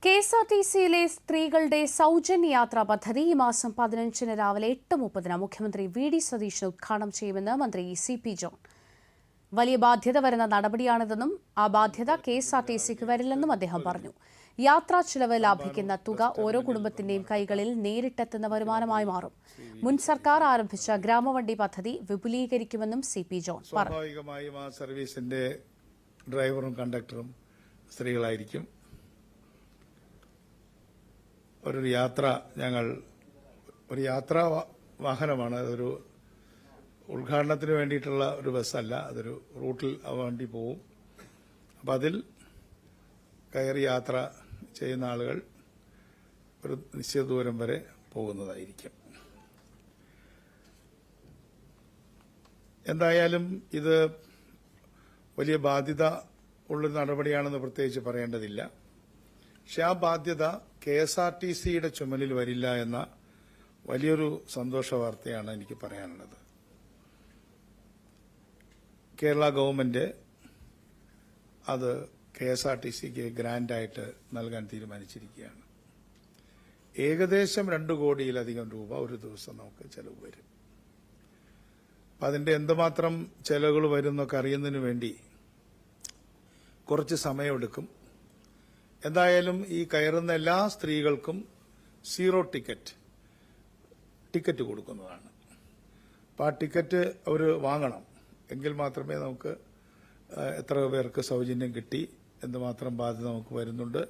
കെഎസ്ആർടിസിയിലെ സ്ത്രീകളുടെ സൗജന്യ യാത്രാ പദ്ധതി ഈ മാസം 15 രാവിലെ 8:30 മുഖ്യമന്ത്രി വി.ഡി. സതീശൻ ഉദ്ഘാടനം ചെയ്യുമെന്ന് മന്ത്രി സി.പി. ജോൺ. വലിയ ബാധ്യത വരുന്ന നടപടിയാണിതെന്നും ആ ബാധ്യത കെഎസ്ആർടിസിക്ക് വരില്ലെന്നും അദ്ദേഹം പറഞ്ഞു. യാത്രാ ചിലവ് ലാഭിക്കുന്ന തുക ഓരോ കുടുംബത്തിന്റെയും കൈകളിൽ നേരിട്ടെത്തുന്ന വരുമാനമായി മാറും. മുൻ സർക്കാർ ആരംഭിച്ച ഗ്രാമവണ്ടി പദ്ധതി വിപുലീകരിക്കുമെന്നും സി.പി. ജോൺ പറഞ്ഞു. സ്വാഭാവികമായും ആ സർവീസിന്റെ ഡ്രൈവറും കണ്ടക്ടറും സ്ത്രീകളായിരിക്കും. ഒരു യാത്രാ വാഹനമാണ്. അതൊരു ഉദ്ഘാടനത്തിന് വേണ്ടിയിട്ടുള്ള ഒരു ബസ്സല്ല. അതൊരു റൂട്ടിൽ വണ്ടി പോവും. അപ്പം അതിൽ കയറി യാത്ര ചെയ്യുന്ന ആളുകൾ ഒരു നിശ്ചിത ദൂരം വരെ പോകുന്നതായിരിക്കും. എന്തായാലും ഇത് വലിയ ബാധ്യത ഉള്ളൊരു നടപടിയാണെന്ന് പ്രത്യേകിച്ച് പറയേണ്ടതില്ല. പക്ഷെ ആ ബാധ്യത കെഎസ്ആർടിസിയുടെ ചുമലിൽ വരില്ല എന്ന വലിയൊരു സന്തോഷ വാർത്തയാണ് എനിക്ക് പറയാനുള്ളത്. കേരള ഗവൺമെന്റ് അത് കെഎസ്ആർടിസിക്ക് ഗ്രാന്റായിട്ട് നൽകാൻ തീരുമാനിച്ചിരിക്കുകയാണ്. ഏകദേശം 2 കോടിയിലധികം രൂപ ഒരു ദിവസം നമുക്ക് ചെലവ് വരും. അപ്പം അതിന്റെ എന്തുമാത്രം ചെലവുകൾ വരും എന്നൊക്കെ അറിയുന്നതിന് വേണ്ടി കുറച്ച് സമയമെടുക്കും. എന്തായാലും ഈ കയറുന്ന എല്ലാ സ്ത്രീകൾക്കും 0 ടിക്കറ്റ് കൊടുക്കുന്നതാണ്. അപ്പം ആ ടിക്കറ്റ് അവർ വാങ്ങണം. എങ്കിൽ മാത്രമേ നമുക്ക് എത്ര പേർക്ക് സൗജന്യം കിട്ടി, എന്തുമാത്രം ബാധ്യത നമുക്ക് വരുന്നുണ്ട്